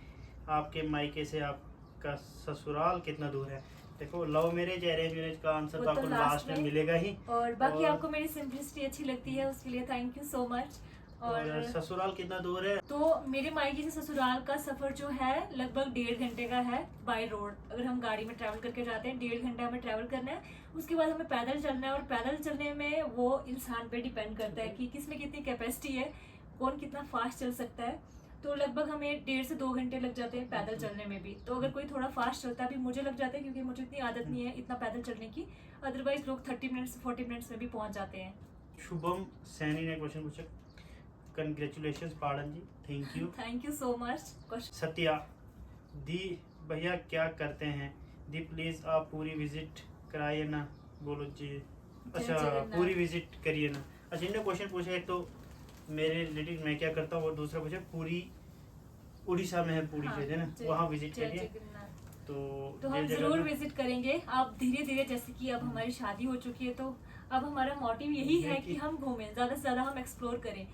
B: आपके मायके से आपका ससुराल कितना दूर है। देखो, लव मैरिज अरेंज मैरिज का आंसर
A: वो
B: तो
A: तो
B: आपको
A: लास्ट
B: लास्ट में
A: में।
B: मिलेगा ही।
A: और बाकी
B: और-
A: आपको मेरी सिंपलिसिटी अच्छी लगती है, उसके लिए थैंक यू सो मच।
B: और ससुराल कितना दूर है?
A: तो मेरे मायके से ससुराल का सफर जो है लगभग 1.5 घंटे का है बाय रोड। अगर हम गाड़ी में ट्रैवल करके जाते हैं 1.5 घंटा हमें ट्रैवल करना है, उसके बाद हमें पैदल चलना है। और पैदल चलने में वो इंसान पे डिपेंड करता है कि किस में कितनी कैपेसिटी है, कौन कितना फास्ट चल सकता है। तो लगभग हमें 1.5 से 2 घंटे लग जाते हैं पैदल चलने में भी। तो अगर कोई थोड़ा फास्ट चलता है, भी मुझे लग जाता है क्योंकि मुझे इतनी आदत नहीं है इतना पैदल चलने की। अदरवाइज लोग 30 मिनट्स 40 मिनट्स में भी पहुंच जाते हैं।
B: शुभम सैनी ने क्वेश्चन पूछा, congratulation Padan ji,
A: thank you so much.
B: Satya, दी भैया क्या करते हैं? दी प्लीज आप पूरी विजिट कराइए ना, बोलो जी। अच्छा,
A: जगन्नाथ।
B: पूरी विजिट करिए ना। अच्छा, इन्होंने क्वेश्चन पूछा, एक तो मेरे रिलेटिव मैं क्या करता हूँ, और दूसरा पूछा पूरी उड़ीसा में है, पूरी
A: हाँ,
B: जो है ना, वहाँ विजिट करिए। तो
A: तो
B: ये
A: हम
B: जगह
A: जरूर
B: ना-
A: विजिट करेंगे। अब धीरे धीरे, जैसे कि अब हमारी शादी हो चुकी है, तो अब हमारा मोटिव यही है कि हम घूमें, ज़्यादा से ज़्यादा हम एक्सप्लोर करें।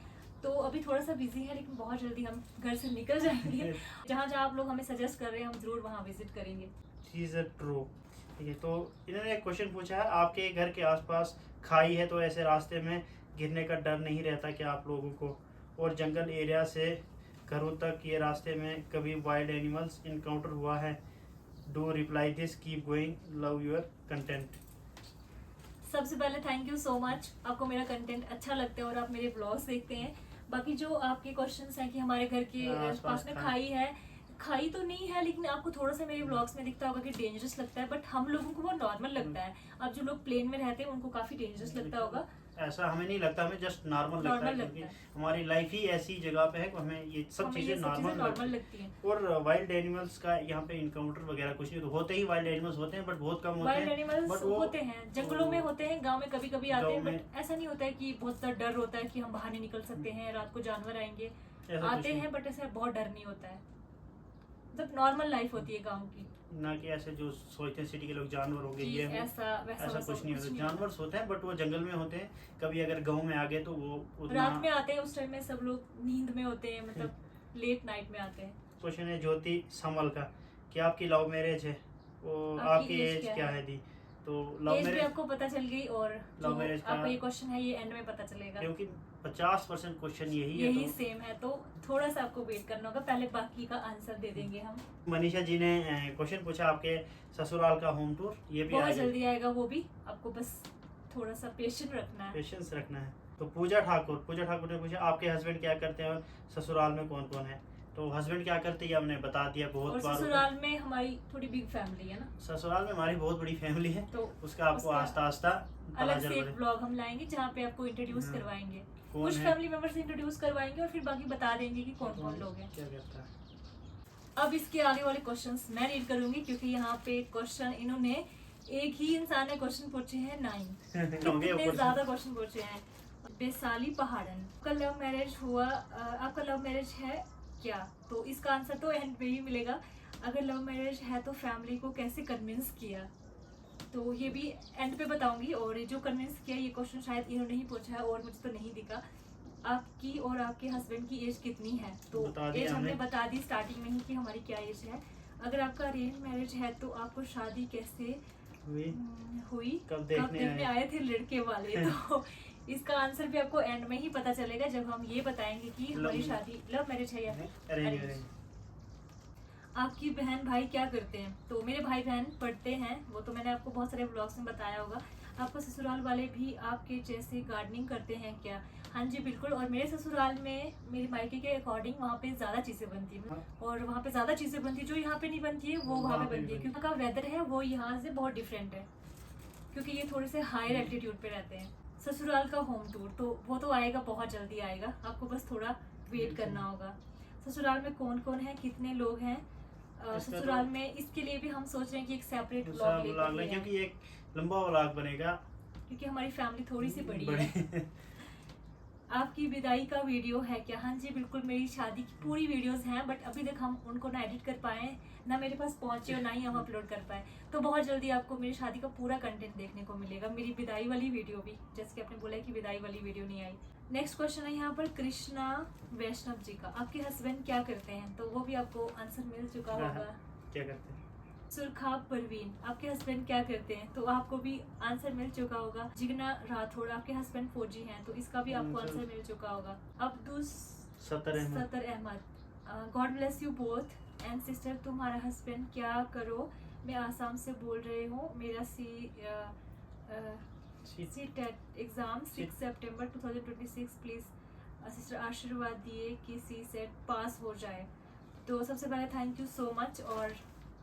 A: तो अभी थोड़ा सा बिजी है, लेकिन बहुत जल्दी हम घर से निकल जाएंगे। जहाँ जहाँ आप लोग हमें सजेस्ट कर रहे हैं हम जरूर वहाँ विजिट करेंगे।
B: सीजर प्रो, ठीक है, तो इन्होंने एक क्वेश्चन पूछा है, आपके घर के आसपास खाई है तो ऐसे रास्ते में गिरने का डर नहीं रहता क्या आप लोगों को? और जंगल एरिया से घरों तक ये रास्ते में कभी वाइल्ड एनिमल्स इनकाउंटर हुआ है? Do reply this, keep going, love your content.
A: सबसे पहले थैंक यू सो मच, आपको मेरा कंटेंट अच्छा लगता है और आप मेरे ब्लॉग्स देखते हैं। बाकी जो आपके क्वेश्चंस हैं कि हमारे घर के पास में खाई है, खाई तो नहीं है, लेकिन आपको थोड़ा सा मेरे ब्लॉग्स में दिखता होगा कि डेंजरस लगता है, बट हम लोगों को वो नॉर्मल लगता है। अब जो लोग प्लेन में रहते हैं उनको काफी डेंजरस लगता होगा।
B: ऐसा हमें नहीं लगता, हमें जस्ट नॉर्मल लगता है,
A: नॉर्मल
B: क्योंकि
A: लगता है।
B: हमारी लाइफ ही ऐसी जगह पे है कि हमें ये सब
A: हमें ये
B: चीज़ें
A: सब चीजें
B: नॉर्मल
A: नॉर्मल
B: लगती
A: लगती हैं।
B: हैं। और वाइल्ड एनिमल्स का यहाँ पे इनकाउंटर वगैरह कुछ नहीं, तो होते ही वाइल्ड एनिमल्स होते हैं बट बहुत कम होते
A: वाइल्ड
B: हैं।
A: एनिमल्स
B: बट वो
A: होते हैं, जंगलों में होते हैं, गांव में कभी कभी आते हैं,
B: गाँव में
A: बट ऐसा नहीं होता है कि बहुत ज़्यादा डर होता है कि हम बाहर नहीं निकल सकते हैं, रात को जानवर आएंगे।
B: ऐसा कुछ
A: आते
B: नहीं।
A: हैं बट ऐसा बहुत डर नहीं होता है, मतलब नॉर्मल लाइफ होती है गाँव की।
B: ना कि ऐसे जो सोचते हैं सिटी के लोग जानवर हो गए
A: कि
B: ये वो,
A: ऐसा वैसा
B: ऐसा
A: वैसा
B: कुछ नहीं होता।
A: होता।
B: जानवर होते हैं बट वो जंगल में होते हैं। कभी अगर गाँव में आ गए तो वो उतना।
A: रात में आते हैं, उस टाइम में सब लोग नींद में होते हैं, मतलब लेट नाइट में आते हैं।
B: क्वेश्चन है ज्योति समल का कि आपकी लव मैरिज है, वो
A: आपकी
B: आपकी
A: एज
B: एज
A: क्या
B: क्या
A: है?
B: है दी? तो लव
A: एज भी
B: मैरिज,
A: आपको पता चल गई, और
B: लव
A: जो
B: मैरिज का
A: आपका ये क्वेश्चन है ये एंड में पता चलेगा,
B: क्योंकि 50% क्वेश्चन यही है।
A: यही
B: तो
A: सेम है, तो थोड़ा सा आपको वेट करना होगा, पहले बाकी का आंसर दे देंगे हम।
B: मनीषा जी ने क्वेश्चन पूछा आपके ससुराल का होम टूर, ये भी
A: बहुत जल्दी आएगा वो भी, आपको बस थोड़ा सा पेशेंस रखना है।
B: पेशेंस रखना है। तो पूजा ठाकुर ने पूछा आपके हस्बैंड क्या करते हैं और ससुराल में कौन कौन है? तो हस्बैंड क्या करते हैं हमने बता दिया
A: और
B: बहुत बार।
A: ससुराल में हमारी थोड़ी बिग फैमिली है ना,
B: ससुराल में हमारी बहुत बड़ी फैमिली है,
A: तो
B: उसका आपको
A: उसका
B: आस्ता आस्ता
A: अलग से एक ब्लॉग हम लाएंगे जहाँ पे आपको इंट्रोड्यूस
B: हाँ।
A: करवाएंगे,
B: कौन
A: कुछ
B: है?
A: फैमिली मेंबर्स इंट्रोड्यूस करवाएंगे और फिर बाकी बता देंगे कि कौन कौन लोग हैं।
B: क्या करता है?
A: अब इसके आगे वाले क्वेश्चंस मैं रीड करूंगी, क्योंकि यहाँ पे क्वेश्चन इन्होंने, एक ही इंसान ने क्वेश्चन पूछे हैं 9,
B: होंगे
A: इतने
B: ऊपर से।
A: ज्यादा क्वेश्चन पूछे हैं। बेसाली पहाड़न, आपका लव मैरिज हुआ, आपका लव मैरिज है क्या? तो इसका आंसर तो एंड में ही मिलेगा। अगर लव मैरिज है तो फैमिली को कैसे कन्विंस किया, तो ये भी एंड पे बताऊंगी। और जो कन्विंस किया ये क्वेश्चन शायद इन्होंने ही पूछा है और मुझे तो नहीं दिखा। आपकी और आपके हस्बैंड की एज कितनी है? तो
B: बता दी
A: एज हमने
B: हमने।
A: बता दी स्टार्टिंग में ही कि हमारी क्या एज है। अगर आपका अरेंज मैरिज है तो आपको शादी कैसे हुई,
B: कब
A: देखने आए थे लड़के वाले? तो इसका आंसर भी आपको एंड में ही पता चलेगा जब हम ये बताएंगे कि हमारी शादी लव मैरिज है या
B: अरेंज
A: arrange। आपकी बहन भाई क्या करते हैं? तो मेरे भाई बहन पढ़ते हैं, वो तो मैंने आपको बहुत सारे ब्लॉग्स में बताया होगा। आपको ससुराल वाले भी आपके जैसे गार्डनिंग करते हैं क्या? हाँ जी बिल्कुल। और मेरे ससुराल में मेरे मायके के अकॉर्डिंग वहाँ पे ज़्यादा चीज़ें बनती हैं, और वहाँ पे ज़्यादा चीज़ें बनती है जो यहाँ पे नहीं बनती है वो वहाँ पे बनती है, क्योंकि का वेदर है वो यहाँ से बहुत डिफरेंट है, क्योंकि ये थोड़े से हायर एल्टीट्यूड पे रहते हैं। ससुराल का होम टूर तो वो तो आएगा, बहुत जल्दी आएगा, आपको बस थोड़ा वेट करना होगा। ससुराल में कौन कौन है, कितने लोग हैं ससुराल में? इसके लिए भी हम सोच रहे हैं कि एक सेपरेट ब्लॉग लेकर,
B: क्योंकि एक लंबा व्लॉग बनेगा,
A: क्योंकि हमारी फैमिली थोड़ी सी बड़ी है। आपकी विदाई का वीडियो है क्या? हाँ जी बिल्कुल, मेरी शादी की पूरी वीडियोस हैं, बट अभी तक हम उनको ना एडिट कर पाए, ना मेरे पास पहुंचे और ना ही हम अपलोड कर पाए। तो बहुत जल्दी आपको मेरी शादी का पूरा कंटेंट देखने को मिलेगा, मेरी विदाई वाली वीडियो भी, जैसे कि आपने बोला है कि विदाई वाली वीडियो नहीं आई। नेक्स्ट क्वेश्चन है यहाँ पर कृष्णा वैष्णव जी का, आपके हस्बैंड क्या करते हैं? तो वो भी आपको आंसर मिल चुका होगा।
B: क्या करते हैं?
A: सुरखाब परवीन, आपके हस्बैंड क्या करते हैं? तो आपको भी आंसर मिल चुका होगा। जिगना राठौड़, आपके हस्बैंड फौजी हैं, तो इसका भी आपको आंसर मिल चुका होगा। Abdul
B: Sattar
A: Ahmad, God bless you both and sister, तुम्हारा हस्बैंड क्या करो? मैं आसाम से बोल रही हूँ, मेरा सी टेट एग्ज़ाम 6 सितंबर 2026, प्लीज़ सिस्टर आशीर्वाद दिए कि सी सेट पास हो जाए। तो सबसे पहले थैंक यू सो मच। और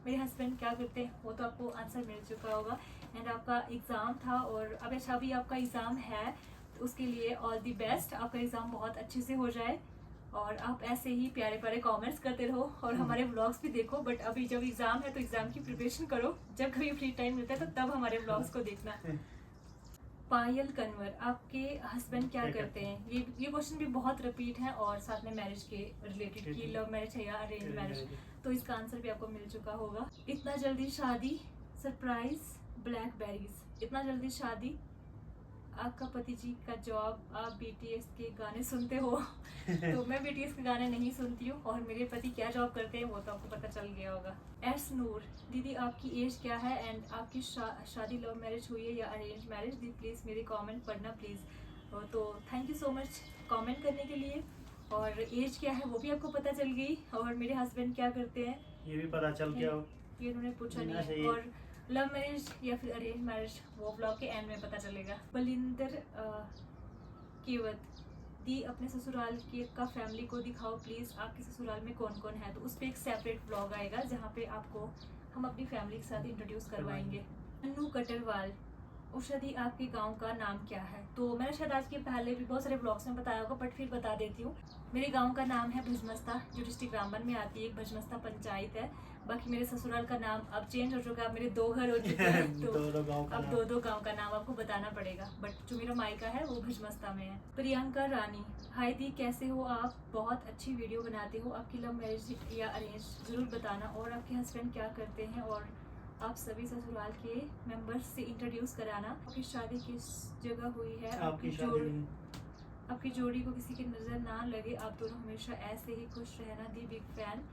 A: मेरे हस्बैंड क्या करते हैं वो तो आपको आंसर मिल चुका होगा। एंड आपका एग्ज़ाम था, और अब अच्छा भी आपका एग्ज़ाम है, तो उसके लिए ऑल दी बेस्ट, आपका एग्ज़ाम बहुत अच्छे से हो जाए, और आप ऐसे ही प्यारे प्यारे कमेंट्स करते रहो और हमारे व्लॉग्स भी देखो। बट अभी जब एग्ज़ाम है तो एग्ज़ाम की प्रिपरेशन करो, जब कभी फ्री टाइम मिलता है तो तब हमारे व्लॉग्स को देखना। पायल कन्वर, आपके हस्बैंड क्या करते हैं? ये क्वेश्चन भी बहुत रिपीट है, और साथ में मैरिज के रिलेटेड कि लव मैरिज है या अरेंज मैरिज, तो इसका आंसर भी आपको मिल चुका होगा। इतना जल्दी शादी, सरप्राइज ब्लैकबेरीज, इतना जल्दी शादी आपका पति जी का जॉब, आप BTS के गाने सुनते हो? तो मैं BTS के गाने नहीं सुनती हूँ, और मेरे पति क्या जॉब करते हैं वो तो आपको पता चल गया होगा। एस नूर, दीदी आपकी एज क्या है एंड आपकी शादी लव मैरिज हुई है या अरेंज मैरिज? दी प्लीज़ मेरे कमेंट पढ़ना प्लीज़। तो thank you so much comment करने के लिए। और एज क्या है वो भी आपको पता चल गई, और मेरे हस्बैंड क्या करते हैं
B: ये भी पता चल गया हो।
A: ये उन्होंने पूछा
B: बिना
A: नहीं है।
B: से-
A: और लव मैरिज या फिर अरेंज मैरिज वो ब्लॉग के एंड में पता चलेगा। बलिंदर केवत, दी अपने ससुराल की का फैमिली को दिखाओ प्लीज़, आपके ससुराल में कौन कौन है? तो उस पर एक सेपरेट ब्लॉग आएगा जहाँ पे आपको हम अपनी फैमिली के साथ इंट्रोड्यूस करवाएंगे। अनु कटरवाल, उषा दी आपके गांव का नाम क्या है? तो मैंने शायद आज के पहले भी बहुत सारे ब्लॉग्स में बताया होगा, बट फिर बता देती हूँ। मेरे गांव का नाम है भजमस्ता, जो डिस्ट्रिक्ट रामबन में आती है। एक भजमस्ता पंचायत है। बाकी मेरे ससुराल का नाम अब चेंज हो चुका है, अब मेरे 2 घर हो चुके हैं तो
B: दो गाँव का
A: अब
B: नाम।
A: 2 गांव का नाम आपको बताना पड़ेगा, बट जो मेरा मायका है वो भजमस्ता में है। प्रियंका रानी, हाय दी कैसे हो आप? बहुत अच्छी वीडियो बनाते हो। आपकी लव मैरिज या अरेंज ज़रूर बताना, और आपके हस्बैंड क्या करते हैं, और आप सभी ससुराल के मेंबर्स से इंट्रोड्यूस कराना। आपकी शादी किस जगह हुई है?
B: आपकी शादी
A: आपकी जोड़ी को किसी की नज़र ना लगे, आप दोनों हमेशा ऐसे ही खुश रहना। दी big fan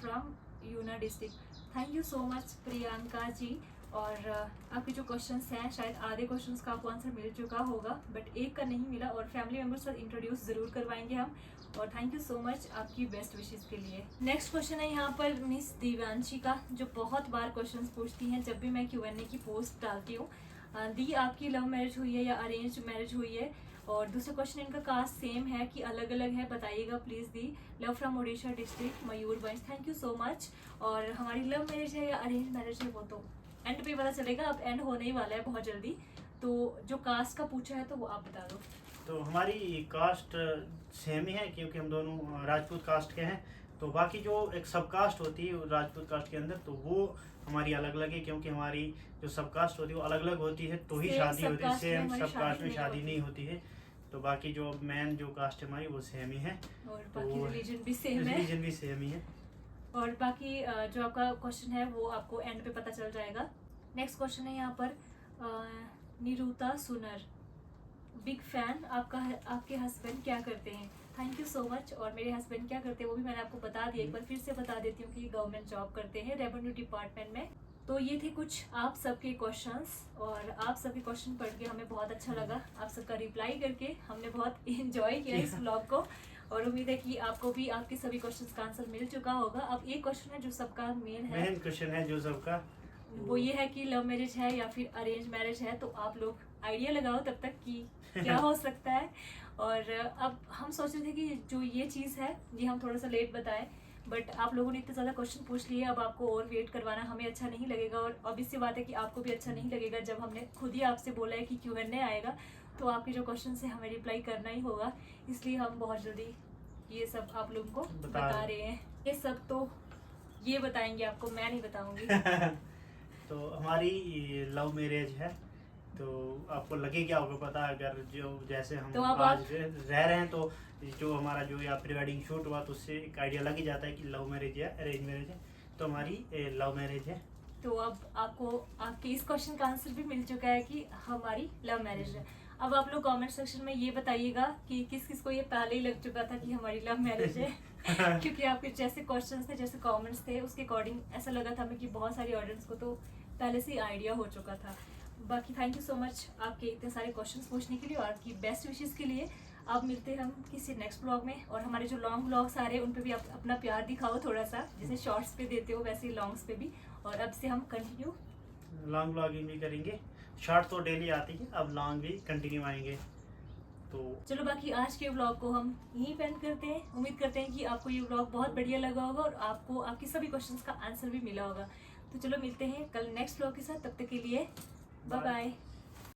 A: from Una district. Thank you so much Priyanka ji. और आपके जो क्वेश्चंस हैं शायद आधे क्वेश्चंस का आपको आंसर मिल चुका होगा, बट एक का नहीं मिला, और फैमिली मेम्बर्स से इंट्रोड्यूस ज़रूर करवाएंगे हम। और थैंक यू सो मच आपकी बेस्ट विशेस के लिए। नेक्स्ट क्वेश्चन है यहाँ पर मिस दिव्यांशी का, जो बहुत बार क्वेश्चंस पूछती हैं जब भी मैं Q&A की पोस्ट डालती हूँ। दी आपकी लव मैरिज हुई है या अरेंज मैरिज हुई है? और दूसरा क्वेश्चन, इनका कास्ट सेम है कि अलग अलग है, बताइएगा please the. Love from Odisha district Mayurbhanj, thank you so much. और हमारी लव मैरिज है या अरेंज मैरिज है वो तो एंड पे पता चलेगा, अब एंड होने ही वाला है बहुत जल्दी। तो जो कास्ट का पूछा है तो वो आप बता दो।
B: तो हमारी कास्ट सेम ही है, क्योंकि हम दोनों राजपूत कास्ट के हैं। तो बाकी जो एक सब कास्ट होती है राजपूत कास्ट के अंदर, तो वो हमारी अलग अलग है, क्योंकि हमारी जो सब कास्ट होती है वो अलग अलग होती है, तो ही
A: Same
B: शादी होती है।
A: subcaste में
B: सेम
A: हमारी
B: सब कास्ट में
A: शादी
B: शादी
A: नहीं
B: नहीं होती है। तो बाकी जो मेन जो कास्ट है हमारी वो सेम ही है,
A: और
B: तो
A: बाकी रिलीजन भी सेम है।
B: रिलीजन भी सेम ही है।
A: और बाकी जो आपका क्वेश्चन है वो आपको एंड पे पता चल जाएगा। नेक्स्ट क्वेश्चन है यहाँ पर निरुता सुनर, बिग फैन, आपके हस्बैंड क्या करते हैं? Thank you so much. और मेरे हस्बैंड क्या करते हैं वो भी मैंने आपको बता दिया, एक बार फिर से बता देती हूँ कि गवर्नमेंट जॉब करते हैं रेवेन्यू डिपार्टमेंट में। तो ये थे कुछ आप सबके क्वेश्चंस, और आप सबके क्वेश्चन पढ़ के हमें बहुत अच्छा लगा। आप सबका रिप्लाई करके हमने बहुत इंजॉय किया इस व्लॉग को, और उम्मीद है कि आपको भी आपके सभी क्वेश्चंस का आंसर मिल चुका होगा। अब एक क्वेश्चन है जो सबका मेन
B: क्वेश्चन है जो सबका,
A: वो ये है कि लव मैरिज है या फिर अरेंज मैरिज है। तो आप लोग आइडिया लगाओ तब तक कि क्या हो सकता है। और अब हम सोच रहे थे कि जो ये चीज़ है ये हम थोड़ा सा लेट बताएं, बट आप लोगों ने इतने ज़्यादा क्वेश्चन पूछ लिए, अब आपको और वेट करवाना हमें अच्छा नहीं लगेगा। और ऑब्वियस सी बात है कि आपको भी अच्छा नहीं लगेगा जब हमने खुद ही आपसे बोला है कि Q&A आएगा, तो आपके जो क्वेश्चन है हमें रिप्लाई करना ही होगा। इसलिए हम बहुत जल्दी ये सब आप लोगों को बता रहे हैं। ये सब तो ये बताएंगे आपको, मैं नहीं बताऊंगी।
B: तो हमारी लव मैरिज है, तो आपको लगे क्या होगा पता, अगर जो जैसे हम
A: तो अब
B: आज रह रहे हैं, तो जो हमारा जो या प्री वेडिंग शूट हुआ तो उससे एक आइडिया लग ही जाता है कि लव मैरिज या अरेंज मैरिज है। तो हमारी लव मैरिज है।
A: तो अब आपको आपके इस क्वेश्चन का आंसर भी मिल चुका है कि हमारी लव मैरिज है। अब आप लोग कमेंट सेक्शन में ये बताइएगा कि किस किस को ये पहले ही लग चुका था कि हमारी लव मैरिज है। क्योंकि आपके जैसे क्वेश्चंस थे, जैसे कमेंट्स थे, उसके अकॉर्डिंग ऐसा लगा था हमें कि बहुत सारी ऑडियंस को तो पहले से ही आइडिया हो चुका था। बाकी थैंक यू सो मच आपके इतने सारे क्वेश्चंस पूछने के लिए और आपकी बेस्ट विशेस के लिए। अब मिलते हैं हम किसी नेक्स्ट ब्लॉग में, और हमारे जो लॉन्ग ब्लॉग्स आ रहे हैं उन पे भी आप अपना प्यार दिखाओ थोड़ा सा, जैसे शॉर्ट्स पे देते हो वैसे ही लॉन्ग्स पे भी। और अब से हम कंटिन्यू
B: लॉन्ग ब्लॉगिंग भी करेंगे। शॉर्ट तो डेली आती है, अब लॉन्ग भी कंटिन्यू आएंगे। तो
A: चलो बाकी आज के व्लॉग को हम यहीं पेंड करते हैं। उम्मीद करते हैं कि आपको ये व्लॉग बहुत बढ़िया लगा होगा और आपको आपके सभी क्वेश्चंस का आंसर भी मिला होगा। तो चलो मिलते हैं कल नेक्स्ट व्लॉग के साथ, तब तक के लिए बाय बाय।